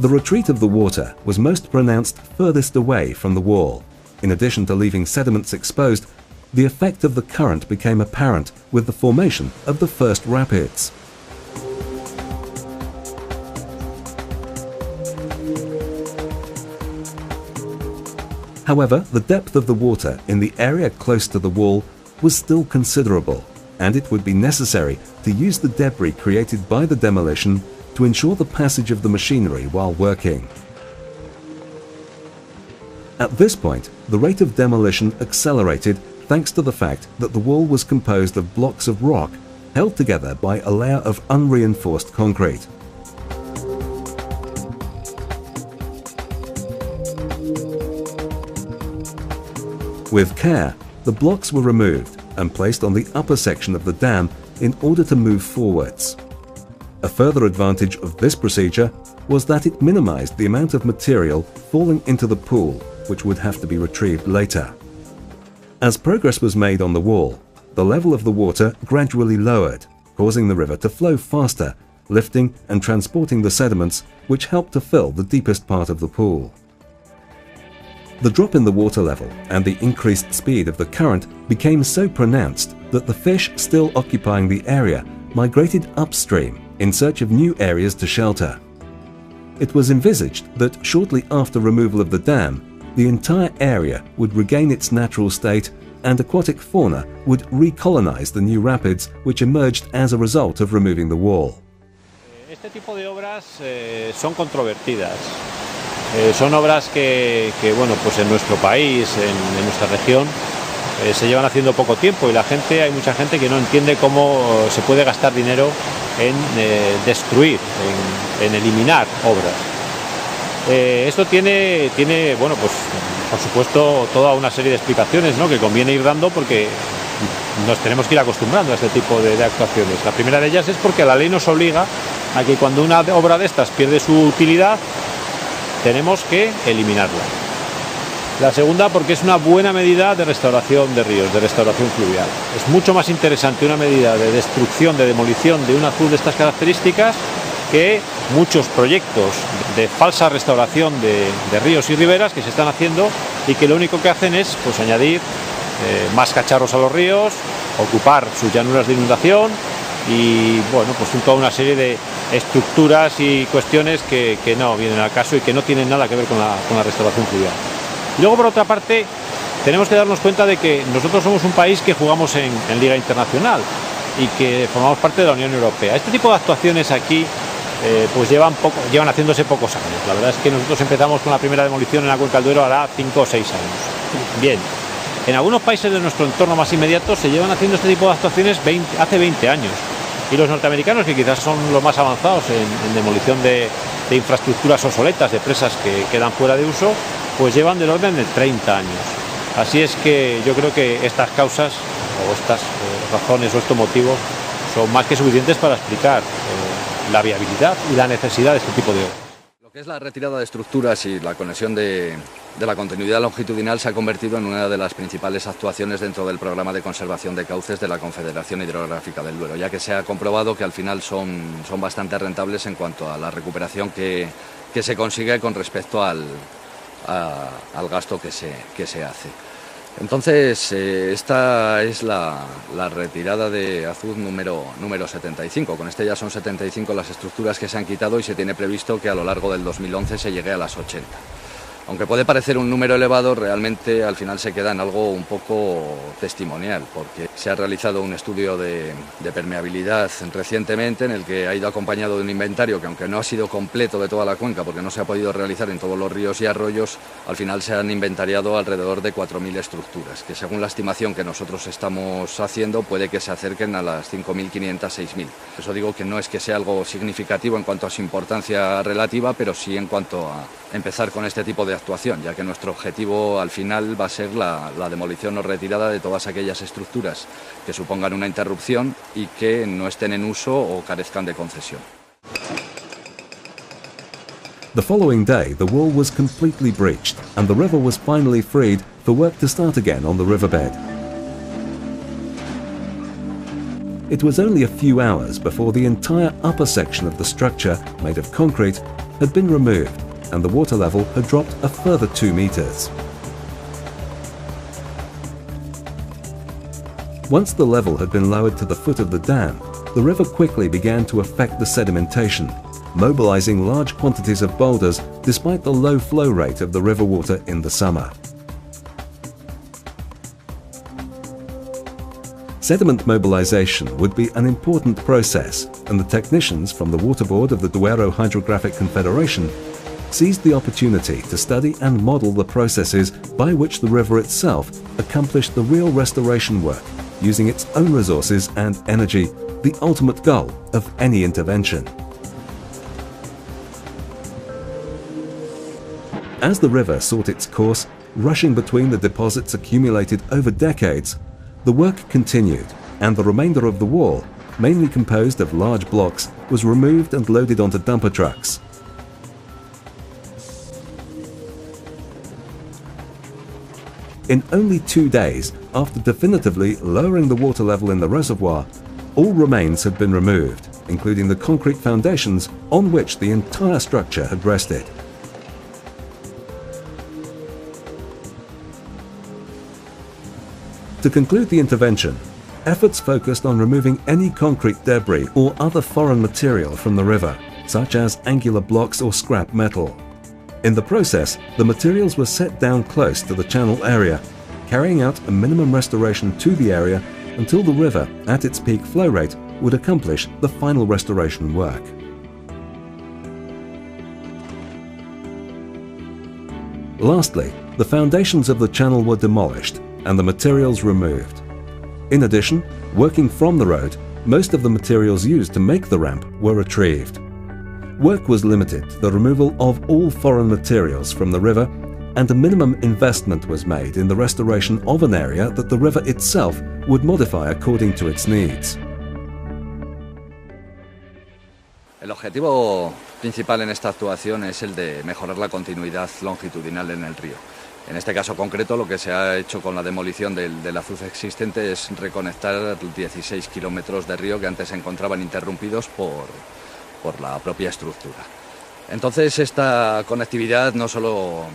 The retreat of the water was most pronounced furthest away from the wall. In addition to leaving sediments exposed, the effect of the current became apparent with the formation of the first rapids. However, the depth of the water in the area close to the wall was still considerable, and it would be necessary to use the debris created by the demolition to ensure the passage of the machinery while working. At this point, the rate of demolition accelerated thanks to the fact that the wall was composed of blocks of rock held together by a layer of unreinforced concrete. With care, the blocks were removed and placed on the upper section of the dam in order to move forwards. A further advantage of this procedure was that it minimized the amount of material falling into the pool, which would have to be retrieved later. As progress was made on the wall, the level of the water gradually lowered, causing the river to flow faster, lifting and transporting the sediments which helped to fill the deepest part of the pool. The drop in the water level and the increased speed of the current became so pronounced that the fish still occupying the area migrated upstream in search of new areas to shelter. It was envisaged that shortly after removal of the dam, the entire area would regain its natural state and aquatic fauna would recolonize the new rapids which emerged as a result of removing the wall. Este tipo de obras son controvertidas. Son obras que bueno, pues en nuestro país, en nuestra región, se llevan haciendo poco tiempo y hay mucha gente que no entiende cómo se puede gastar dinero en destruir, en eliminar obras. Esto tiene, bueno, pues por supuesto toda una serie de explicaciones, ¿no?, que conviene ir dando porque nos tenemos que ir acostumbrando a este tipo de actuaciones. La primera de ellas es porque la ley nos obliga a que cuando una obra de estas pierde su utilidad, tenemos que eliminarla. La segunda porque es una buena medida de restauración de ríos, de restauración fluvial. Es mucho más interesante una medida de destrucción, de demolición de un azud de estas características que muchos proyectos de falsa restauración de ríos y riberas que se están haciendo y que lo único que hacen es pues añadir más cacharros a los ríos, ocupar sus llanuras de inundación y bueno, pues toda una serie de estructuras y cuestiones que no vienen al caso y que no tienen nada que ver con la restauración fluvial. Y luego, por otra parte, tenemos que darnos cuenta de que nosotros somos un país que jugamos en Liga Internacional y que formamos parte de la Unión Europea. Este tipo de actuaciones aquí pues llevan haciéndose pocos años. La verdad es que nosotros empezamos con la primera demolición en la cuenca del Duero hará 5 o 6 años. Bien, en algunos países de nuestro entorno más inmediato se llevan haciendo este tipo de actuaciones hace 20 años. Y los norteamericanos, que quizás son los más avanzados en demolición de infraestructuras obsoletas, de presas que quedan fuera de uso, pues llevan del orden de 30 años. Así es que yo creo que estas causas o estas razones o estos motivos son más que suficientes para explicar la viabilidad y la necesidad de este tipo de obras. Lo que es la retirada de estructuras y la conexión de la continuidad longitudinal se ha convertido en una de las principales actuaciones dentro del programa de conservación de cauces de la Confederación Hidrográfica del Duero, ya que se ha comprobado que al final son bastante rentables en cuanto a la recuperación que se consigue con respecto al gasto que se hace. Entonces, esta es la retirada de azud número 75. Con este ya son 75 las estructuras que se han quitado y se tiene previsto que a lo largo del 2011 se llegue a las 80. Aunque puede parecer un número elevado, realmente al final se queda en algo un poco testimonial, porque se ha realizado un estudio de permeabilidad recientemente en el que ha ido acompañado de un inventario que, aunque no ha sido completo de toda la cuenca porque no se ha podido realizar en todos los ríos y arroyos, al final se han inventariado alrededor de 4.000 estructuras, que según la estimación que nosotros estamos haciendo puede que se acerquen a las 5.500, 6.000. Por eso digo que no es que sea algo significativo en cuanto a su importancia relativa, pero sí en cuanto a empezar con este tipo de actuación, ya que nuestro objetivo al final va a ser la demolición o retirada de todas aquellas estructuras que supongan una interrupción y que no estén en uso o carezcan de concesión. The following day, the wall was completely breached and the river was finally freed for work to start again on the riverbed. It was only a few hours before the entire upper section of the structure, made of concrete, had been removed and the water level had dropped a further 2 meters. Once the level had been lowered to the foot of the dam, the river quickly began to affect the sedimentation, mobilizing large quantities of boulders despite the low flow rate of the river water in the summer. Sediment mobilization would be an important process, and the technicians from the Water Board of the Duero Hydrographic Confederation seized the opportunity to study and model the processes by which the river itself accomplished the real restoration work, using its own resources and energy, the ultimate goal of any intervention. As the river sought its course, rushing between the deposits accumulated over decades, the work continued, and the remainder of the wall, mainly composed of large blocks, was removed and loaded onto dumper trucks. In only 2 days, after definitively lowering the water level in the reservoir, all remains had been removed, including the concrete foundations on which the entire structure had rested. To conclude the intervention, efforts focused on removing any concrete debris or other foreign material from the river, such as angular blocks or scrap metal. In the process, the materials were set down close to the channel area, carrying out a minimum restoration to the area until the river, at its peak flow rate, would accomplish the final restoration work. Lastly, the foundations of the channel were demolished and the materials removed. In addition, working from the road, most of the materials used to make the ramp were retrieved. Work was limited to the removal of all foreign materials from the river, and a minimum investment was made in the restoration of an area that the river itself would modify according to its needs. El objetivo principal en esta actuación es el de mejorar la continuidad longitudinal en el río. En este caso concreto, lo que se ha hecho con la demolición del azuz existente es reconectar 16 kilómetros de río que antes se encontraban interrumpidos por la propia estructura. Entonces, esta conectividad no solo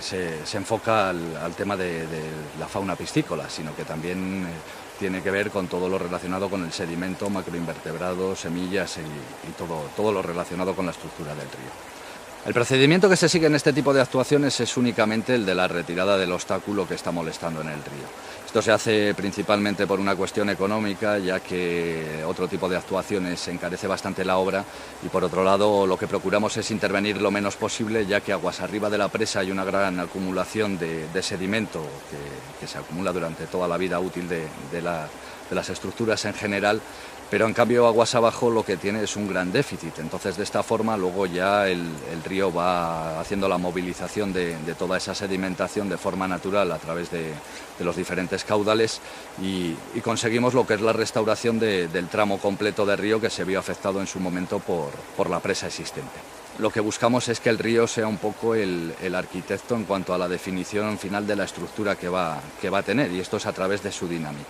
se enfoca al tema de la fauna piscícola, sino que también tiene que ver con todo lo relacionado con el sedimento, macroinvertebrados, semillas y todo lo relacionado con la estructura del río. El procedimiento que se sigue en este tipo de actuaciones es únicamente el de la retirada del obstáculo que está molestando en el río. Esto se hace principalmente por una cuestión económica, ya que otro tipo de actuaciones encarece bastante la obra, y por otro lado lo que procuramos es intervenir lo menos posible, ya que aguas arriba de la presa hay una gran acumulación de sedimento que se acumula durante toda la vida útil de las estructuras en general. Pero en cambio aguas abajo lo que tiene es un gran déficit, entonces de esta forma luego ya el río va haciendo la movilización de toda esa sedimentación de forma natural a través de los diferentes caudales y conseguimos lo que es la restauración del tramo completo de río que se vio afectado en su momento por la presa existente. Lo que buscamos es que el río sea un poco el arquitecto en cuanto a la definición final de la estructura que va a tener, y esto es a través de su dinámica.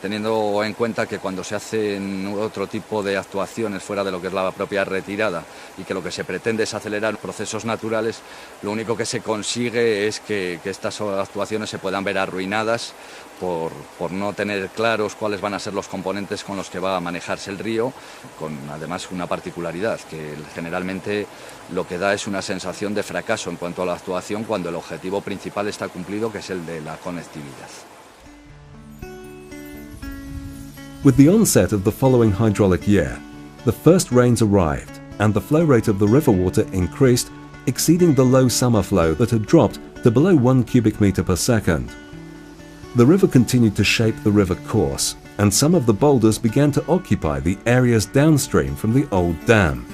Teniendo en cuenta que cuando se hacen otro tipo de actuaciones fuera de lo que es la propia retirada y que lo que se pretende es acelerar procesos naturales, lo único que se consigue es que estas actuaciones se puedan ver arruinadas por no tener claros cuáles van a ser los componentes con los que va a manejarse el río, con además una particularidad, que generalmente lo que da es una sensación de fracaso en cuanto a la actuación cuando el objetivo principal está cumplido, que es el de la conectividad. With the onset of the following hydraulic year, the first rains arrived and the flow rate of the river water increased, exceeding the low summer flow that had dropped to below 1 cubic meter per second. The river continued to shape the river course, and some of the boulders began to occupy the areas downstream from the old dam.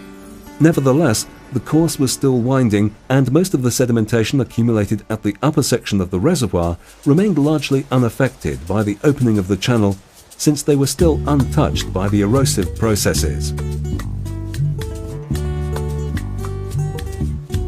Nevertheless, the course was still winding, and most of the sedimentation accumulated at the upper section of the reservoir remained largely unaffected by the opening of the channel, since they were still untouched by the erosive processes.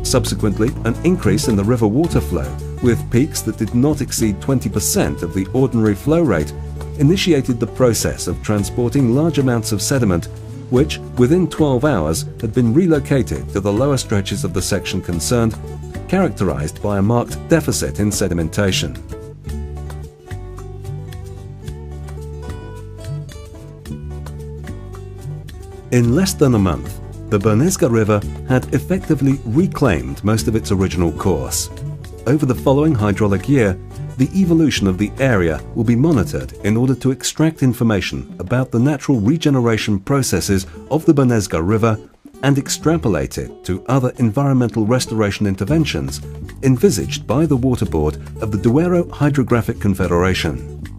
Subsequently, an increase in the river water flow, with peaks that did not exceed 20% of the ordinary flow rate, initiated the process of transporting large amounts of sediment, which, within 12 hours, had been relocated to the lower stretches of the section concerned, characterized by a marked deficit in sedimentation. In less than a month, the Brnezga River had effectively reclaimed most of its original course. Over the following hydraulic year, the evolution of the area will be monitored in order to extract information about the natural regeneration processes of the Brnezga River and extrapolate it to other environmental restoration interventions envisaged by the Water Board of the Duero Hydrographic Confederation.